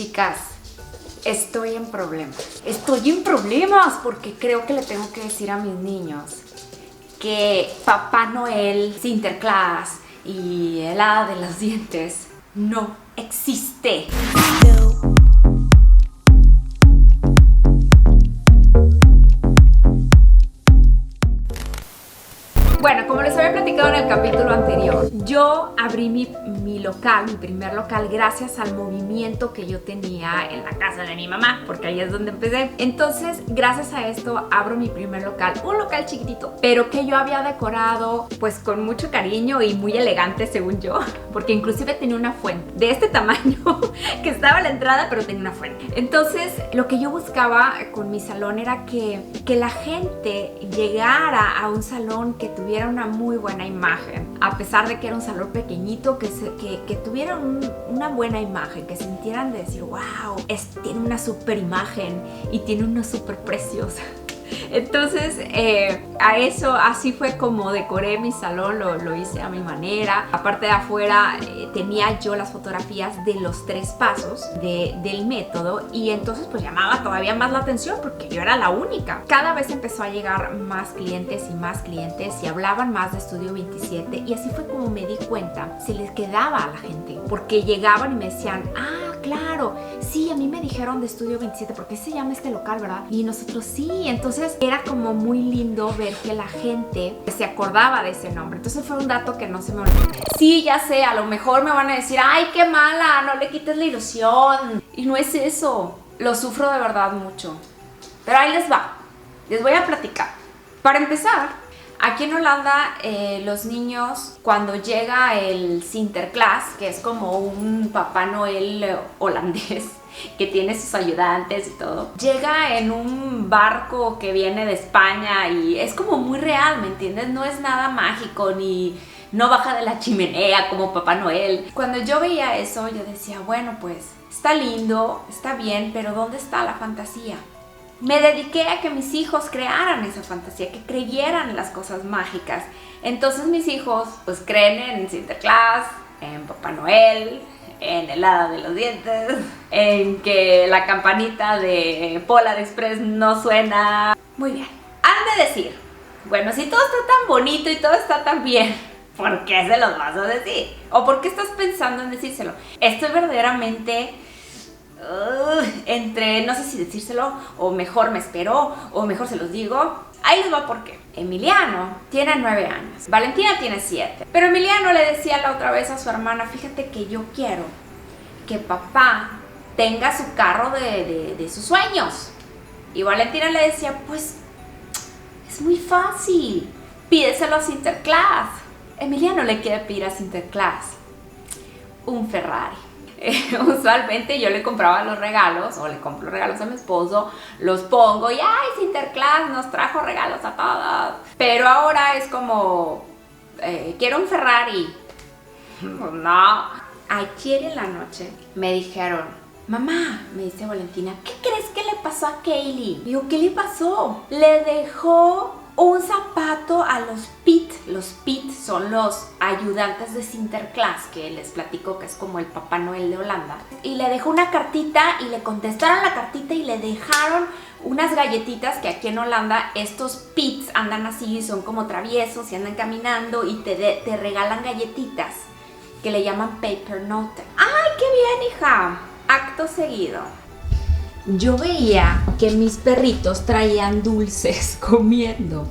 Chicas, estoy en problemas. Estoy en problemas porque creo que le tengo que decir a mis niños que Papá Noel, Sinterklaas y el hada de los dientes no existe. Bueno, como les había platicado en el capítulo anterior, yo abrí mi primer local, gracias al movimiento que yo tenía en la casa de mi mamá, porque ahí es donde empecé. Entonces, gracias a esto, abro mi primer local, un local chiquitito, pero que yo había decorado pues con mucho cariño y muy elegante según yo, porque inclusive tenía una fuente de este tamaño que estaba a la entrada, pero tenía una fuente. Entonces, lo que yo buscaba con mi salón era que la gente llegara a un salón que tuviera una muy buena imagen, a pesar de que era un salón pequeñito, que tuviera una buena imagen, que sintieran de decir, wow, tiene una super imagen y tiene una super preciosa. Entonces, así fue como decoré mi salón, lo hice a mi manera. Aparte de afuera, tenía yo las fotografías de los 3 pasos del método, y entonces pues llamaba todavía más la atención porque yo era la única. Cada vez empezó a llegar más clientes y hablaban más de Estudio 27, y así fue como me di cuenta, se les quedaba a la gente, porque llegaban y me decían, claro, sí, a mí me dijeron de Estudio 27 porque se llama este local, ¿verdad? Y nosotros sí. Entonces era como muy lindo ver que la gente se acordaba de ese nombre. Entonces fue un dato que no se me olvidó. Sí, ya sé, a lo mejor me van a decir, ay, qué mala, no le quites la ilusión. Y no es eso, lo sufro de verdad mucho. Pero ahí les va, les voy a platicar. Para empezar, aquí en Holanda, los niños, cuando llega el Sinterklaas, que es como un Papá Noel holandés, que tiene sus ayudantes y todo, llega en un barco que viene de España y es como muy real, ¿me entiendes? No es nada mágico, ni no baja de la chimenea como Papá Noel. Cuando yo veía eso, yo decía, bueno, pues está lindo, está bien, pero ¿dónde está la fantasía? Me dediqué a que mis hijos crearan esa fantasía, que creyeran en las cosas mágicas. Entonces mis hijos pues creen en Sinterklaas, en Papá Noel, en el hada de los dientes, en que la campanita de Polar Express no suena. Muy bien. Han de decir, bueno, si todo está tan bonito y todo está tan bien, ¿por qué se los vas a decir? ¿O por qué estás pensando en decírselo? Estoy verdaderamente entre no sé si decírselo, o mejor me espero, o mejor se los digo. Ahí les va por qué. Emiliano tiene 9 años, Valentina tiene 7. Pero Emiliano le decía la otra vez a su hermana, fíjate que yo quiero que papá tenga su carro de sus sueños. Y Valentina le decía, pues es muy fácil, pídeselo a Sinterklaas. Emiliano le quiere pedir a Sinterklaas un Ferrari. Usualmente yo le compraba los regalos, o le compro regalos a mi esposo, los pongo y ¡ay, Sinterklaas nos trajo regalos a todos! Pero ahora es como, quiero un Ferrari. No. Ayer en la noche me dijeron, mamá, me dice Valentina, ¿qué crees que le pasó a Kaylee? Digo, ¿qué le pasó? Le dejó un zapato a los Pit. Los Pit son los ayudantes de Sinterklaas, que les platico que es como el Papá Noel de Holanda. Y le dejó una cartita y le contestaron la cartita y le dejaron unas galletitas, que aquí en Holanda estos Pits andan así, son como traviesos y andan caminando y te regalan galletitas que le llaman paper note. ¡Ay, qué bien, hija! Acto seguido, yo veía que mis perritos traían dulces comiendo.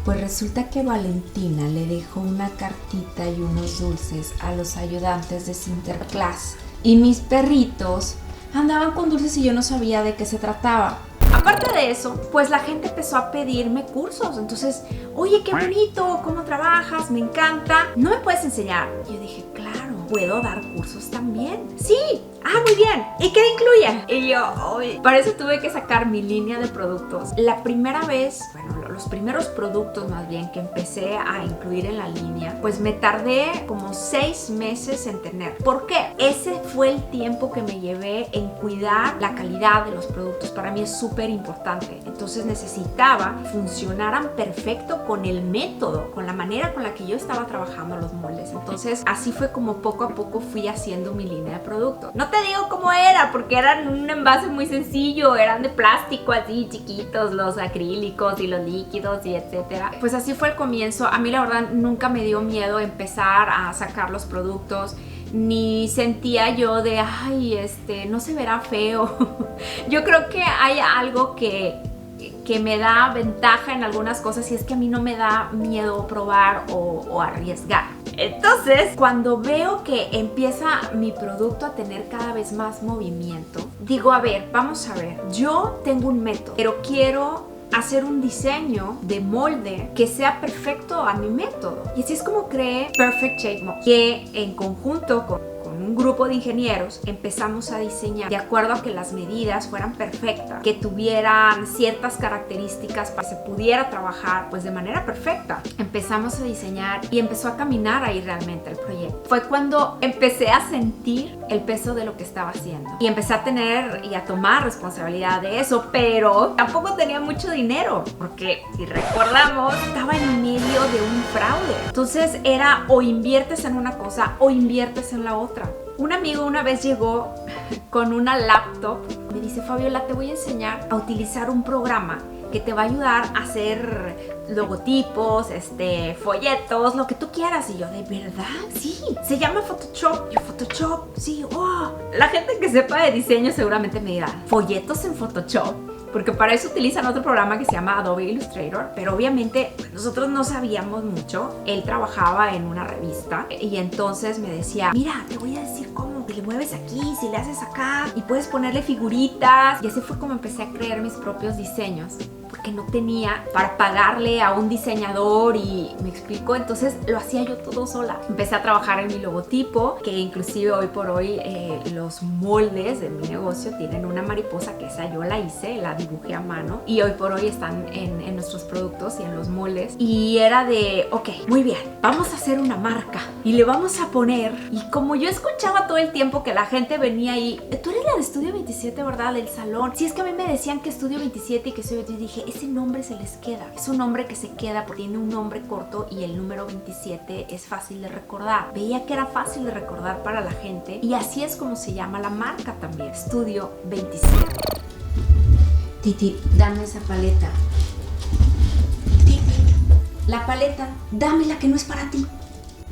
Pues resulta que Valentina le dejó una cartita y unos dulces a los ayudantes de Sinterklaas. Y mis perritos andaban con dulces y yo no sabía de qué se trataba. Aparte de eso, pues la gente empezó a pedirme cursos. Entonces, oye, qué bonito, ¿cómo trabajas? Me encanta. ¿No me puedes enseñar? Yo dije, claro, puedo dar cursos también. Sí, muy bien. ¿Y qué incluye? Y yo, para eso tuve que sacar mi línea de productos. La primera vez, bueno, lo los primeros productos más bien que empecé a incluir en la línea, pues me tardé como 6 meses en tener. ¿Por qué? Ese fue el tiempo que me llevé en cuidar la calidad de los productos. Para mí es súper importante. Entonces necesitaba funcionaran perfecto con el método, con la manera con la que yo estaba trabajando los moldes. Entonces así fue como poco a poco fui haciendo mi línea de productos. No te digo cómo era, porque eran un envase muy sencillo, eran de plástico así chiquitos, los acrílicos y los líquidos y etcétera. Pues así fue el comienzo. A mí la verdad nunca me dio miedo empezar a sacar los productos, ni sentía yo de, ay, no se verá feo. Yo creo que hay algo que me da ventaja en algunas cosas, y es que a mí no me da miedo probar o arriesgar. Entonces, cuando veo que empieza mi producto a tener cada vez más movimiento, digo, a ver, vamos a ver, yo tengo un método, pero quiero hacer un diseño de molde que sea perfecto a mi método. Y así es como creé Perfect Shape Mold, que en conjunto con un grupo de ingenieros empezamos a diseñar de acuerdo a que las medidas fueran perfectas, que tuvieran ciertas características para que se pudiera trabajar pues de manera perfecta. Empezamos a diseñar y empezó a caminar ahí realmente el proyecto. Fue cuando empecé a sentir el peso de lo que estaba haciendo y empecé a tener y a tomar responsabilidad de eso, pero tampoco tenía mucho dinero, porque si recordamos estaba en medio de un fraude. Entonces era o inviertes en una cosa o inviertes en la otra. Un amigo una vez llegó con una laptop, me dice, Fabiola, te voy a enseñar a utilizar un programa que te va a ayudar a hacer logotipos, folletos, lo que tú quieras. Y yo, ¿de verdad? Sí, se llama Photoshop. Yo, Photoshop, sí, wow. La gente que sepa de diseño seguramente me dirá, ¿folletos en Photoshop? Porque para eso utilizan otro programa que se llama Adobe Illustrator, pero obviamente pues, nosotros no sabíamos mucho. Él trabajaba en una revista y entonces me decía, mira, te voy a decir cómo, que le mueves aquí, si le haces acá y puedes ponerle figuritas. Y así fue como empecé a crear mis propios diseños, porque no tenía para pagarle a un diseñador, y me explico, entonces lo hacía yo todo sola. Empecé a trabajar en mi logotipo, que inclusive hoy por hoy los moldes de mi negocio tienen una mariposa, que esa yo la hice, la dibujé a mano, y hoy por hoy están en nuestros productos y en los moldes. Y era de, ok, muy bien, vamos a hacer una marca y le vamos a poner, y como yo escuchaba todo el tiempo que la gente venía ahí, tú eres la de Estudio 27, ¿verdad? Del salón. Si es que a mí me decían que Estudio 27 y que Estudio 27, dije, ese nombre se les queda. Es un nombre que se queda porque tiene un nombre corto y el número 27 es fácil de recordar. Veía que era fácil de recordar para la gente, y así es como se llama la marca también, Estudio 27. Titi, dame esa paleta. Titi, la paleta, dámela, que no es para ti.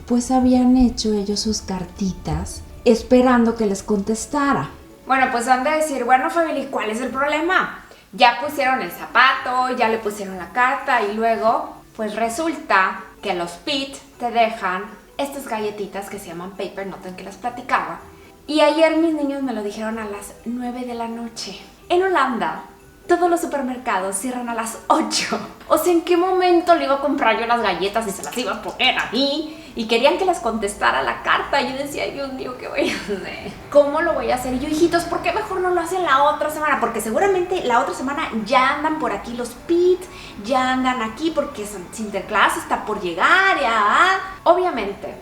Pues habían hecho ellos sus cartitas esperando que les contestara. Bueno, pues han de decir, bueno, Fabiola, ¿cuál es el problema? Ya pusieron el zapato, ya le pusieron la carta, y luego, pues resulta que los PIT te dejan estas galletitas que se llaman Paper Noten, que les platicaba. Y ayer mis niños me lo dijeron a las 9 de la noche. En Holanda, todos los supermercados cierran a las 8. O sea, ¿en qué momento le iba a comprar yo las galletas y se las iba a poner a mí? Y querían que les contestara la carta. Y yo decía, Dios mío, ¿qué voy a hacer? ¿Cómo lo voy a hacer? Y yo, hijitos, ¿por qué mejor no lo hacen la otra semana? Porque seguramente la otra semana ya andan por aquí los PIT, ya andan aquí porque Sinterklaas está por llegar, ya. Obviamente,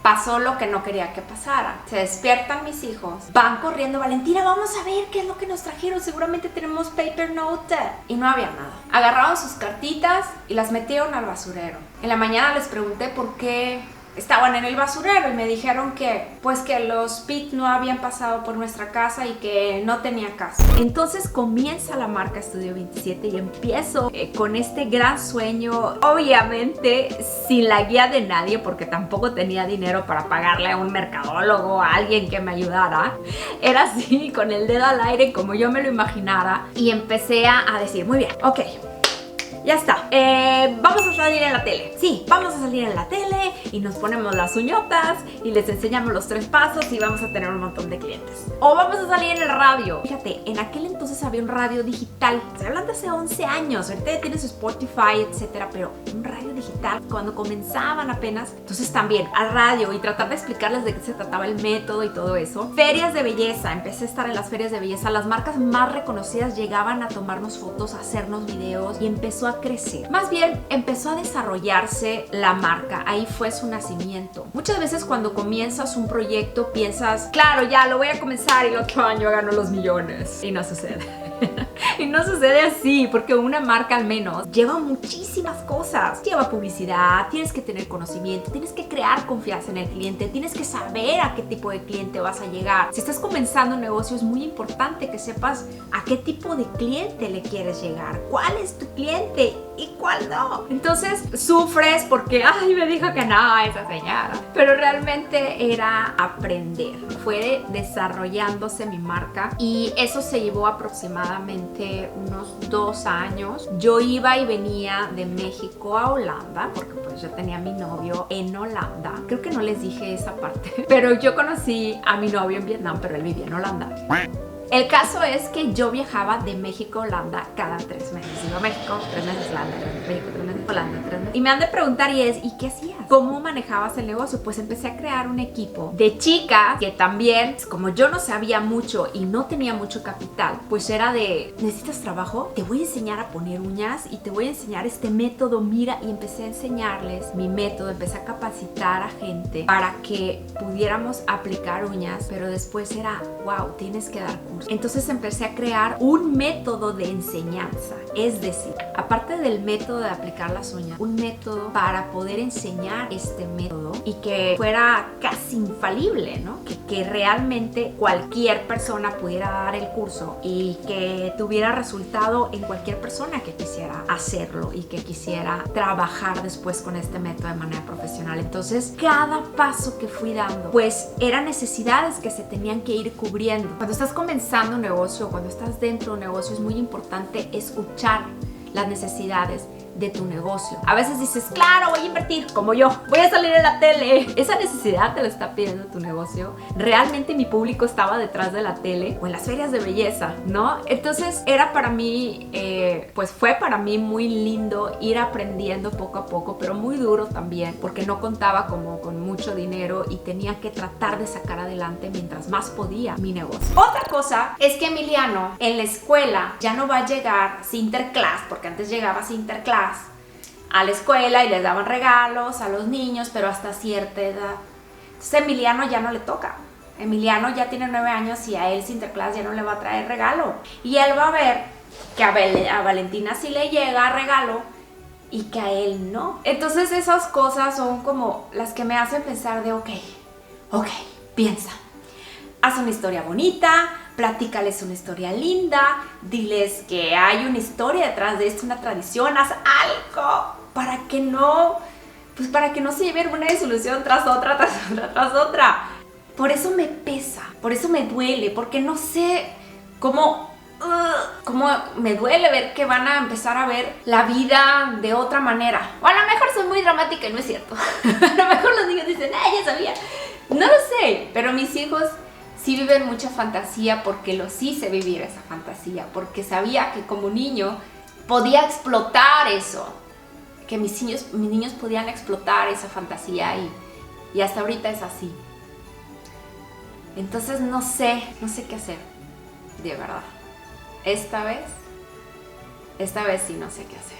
pasó lo que no quería que pasara. Se despiertan mis hijos, van corriendo, Valentina, vamos a ver qué es lo que nos trajeron, seguramente tenemos Paper Note. Y no había nada. Agarraron sus cartitas y las metieron al basurero. En la mañana les pregunté por qué estaban en el basurero, y me dijeron que pues que los PIT no habían pasado por nuestra casa y que no tenía caso. Entonces comienza la marca Estudio 27 y empiezo con este gran sueño, obviamente sin la guía de nadie, porque tampoco tenía dinero para pagarle a un mercadólogo, a alguien que me ayudara. Era así, con el dedo al aire, como yo me lo imaginara, y empecé a decir, muy bien, ok, ya está, vamos a salir en la tele. Sí, vamos a salir en la tele y nos ponemos las uñotas y les enseñamos los 3 pasos y vamos a tener un montón de clientes. O vamos a salir en el radio. Fíjate, en aquel entonces había un radio digital. Se hablan de hace 11 años. Ahorita ya tienes Spotify, etcétera, pero un radio digital cuando comenzaban apenas. Entonces también al radio y tratar de explicarles de qué se trataba el método y todo eso. Ferias de belleza. Empecé a estar en las ferias de belleza. Las marcas más reconocidas llegaban a tomarnos fotos, a hacernos videos, y empezó a a crecer. Más bien empezó a desarrollarse la marca. Ahí fue su nacimiento. Muchas veces cuando comienzas un proyecto piensas, claro, ya lo voy a comenzar y el otro año gano los millones. Y no sucede. Y no sucede así, porque una marca al menos lleva muchísimas cosas. Lleva publicidad, tienes que tener conocimiento, tienes que crear confianza en el cliente, tienes que saber a qué tipo de cliente vas a llegar. Si estás comenzando un negocio es muy importante que sepas a qué tipo de cliente le quieres llegar, cuál es tu cliente y cuál no. Entonces sufres porque, ay, me dijo que no esa señora. Pero realmente era aprender. Fue desarrollándose mi marca y eso se llevó aproximadamente unos 2 años. Yo iba y venía de México a Holanda porque pues yo tenía a mi novio en Holanda. Creo que no les dije esa parte, pero yo conocí a mi novio en Vietnam, pero él vivía en Holanda. El caso es que yo viajaba de México a Holanda cada 3 meses. Iba a México, 3 meses Holanda, 3 meses México, 3 meses Holanda, 3 meses. Y me han de preguntar ¿y qué hacías? ¿Cómo manejabas el negocio? Pues empecé a crear un equipo de chicas que también, como yo no sabía mucho y no tenía mucho capital, pues era de, ¿necesitas trabajo? Te voy a enseñar a poner uñas y te voy a enseñar este método, mira. Y empecé a enseñarles mi método, empecé a capacitar a gente para que pudiéramos aplicar uñas, pero después era, wow, tienes que dar cursos. Entonces empecé a crear un método de enseñanza, es decir, aparte del método de aplicar las uñas, un método para poder enseñar este método y que fuera casi infalible, ¿no? Que realmente cualquier persona pudiera dar el curso y que tuviera resultado en cualquier persona que quisiera hacerlo y que quisiera trabajar después con este método de manera profesional. Entonces, cada paso que fui dando, pues eran necesidades que se tenían que ir cubriendo. Cuando estás comenzando un negocio, cuando estás dentro de un negocio, es muy importante escuchar las necesidades de tu negocio. A veces dices, claro, voy a invertir, como yo, voy a salir en la tele. Esa necesidad te la está pidiendo tu negocio. Realmente mi público estaba detrás de la tele o en las ferias de belleza, ¿no? Entonces era para mí, pues fue para mí muy lindo ir aprendiendo poco a poco, pero muy duro también, porque no contaba como con mucho dinero y tenía que tratar de sacar adelante mientras más podía mi negocio. Otra cosa es que Emiliano en la escuela ya no va a llegar sin interclass, porque antes llegaba sin interclass a la escuela y les daban regalos a los niños, pero hasta cierta edad. Entonces Emiliano ya no le toca. Emiliano ya tiene 9 años y a él Sinterklaas ya no le va a traer regalo. Y él va a ver que a Valentina sí le llega regalo y que a él no. Entonces esas cosas son como las que me hacen pensar de ok, piensa. Haz una historia bonita, platícales una historia linda, diles que hay una historia detrás de esto, una tradición, haz algo para que no se lleven una disolución tras otra, tras otra, tras otra. Por eso me pesa, por eso me duele, porque no sé cómo me duele ver que van a empezar a ver la vida de otra manera. O a lo mejor soy muy dramática y no es cierto. A lo mejor los niños dicen, ya sabía. No lo sé, pero mis hijos sí viven mucha fantasía porque los hice vivir esa fantasía, porque sabía que como niño podía explotar eso, que mis niños podían explotar esa fantasía y hasta ahorita es así. Entonces no sé qué hacer, de verdad. Esta vez sí no sé qué hacer.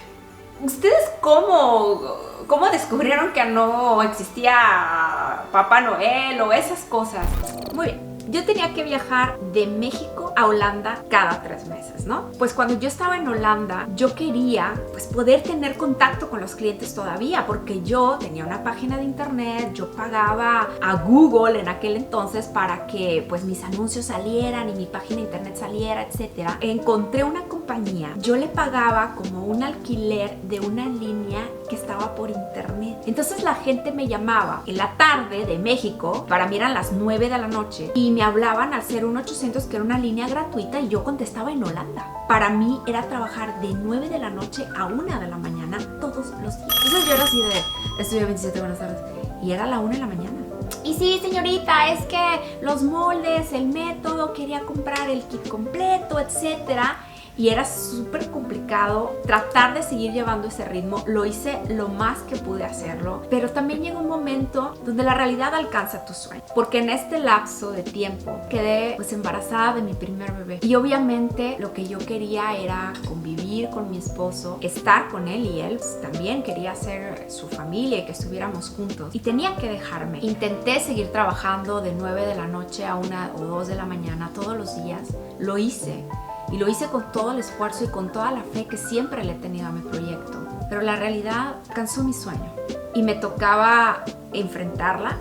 ¿Ustedes cómo descubrieron que no existía Papá Noel o esas cosas? Muy bien. Yo tenía que viajar de México a Holanda cada 3 meses, ¿no? Pues cuando yo estaba en Holanda, yo quería pues poder tener contacto con los clientes todavía, porque yo tenía una página de internet, yo pagaba a Google en aquel entonces para que pues mis anuncios salieran y mi página de internet saliera, etcétera. Encontré una compañía, yo le pagaba como un alquiler de una línea que estaba por internet. Entonces la gente me llamaba en la tarde de México, para mí eran las 9 de la noche, y me hablaban al 01800, que era una línea gratuita, y yo contestaba en Holanda. Para mí era trabajar de 9 de la noche a 1 de la mañana todos los días. Entonces yo era así de, estudio 27, buenas tardes, y era la 1 de la mañana. Y sí, señorita, es que los moldes, el método, quería comprar el kit completo, etcétera. y era súper complicado tratar de seguir llevando ese ritmo. Lo hice lo más que pude hacerlo, pero también llega un momento donde la realidad alcanza tu sueño, porque en este lapso de tiempo quedé pues embarazada de mi primer bebé y obviamente lo que yo quería era convivir con mi esposo, estar con él, y él pues, también quería hacer su familia y que estuviéramos juntos, y tenía que dejarme. Intenté seguir trabajando de 9 de la noche a 1 o 2 de la mañana todos los días. Lo hice, y lo hice con todo el esfuerzo y con toda la fe que siempre le he tenido a mi proyecto, pero la realidad cansó mi sueño y me tocaba enfrentarla,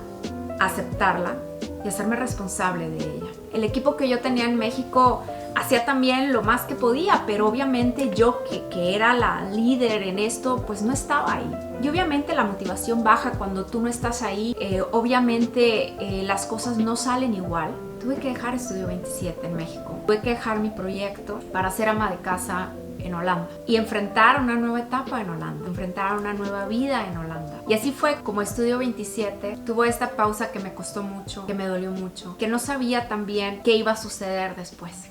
aceptarla y hacerme responsable de ella. El equipo que yo tenía en México hacía también lo más que podía, pero obviamente yo que era la líder en esto, pues no estaba ahí. Y obviamente la motivación baja cuando tú no estás ahí. Obviamente las cosas no salen igual. Tuve que dejar Estudio 27 en México. Tuve que dejar mi proyecto para ser ama de casa en Holanda y enfrentar una nueva etapa en Holanda, enfrentar una nueva vida en Holanda. Y así fue como Estudio 27 tuvo esta pausa que me costó mucho, que me dolió mucho, que no sabía también qué iba a suceder después.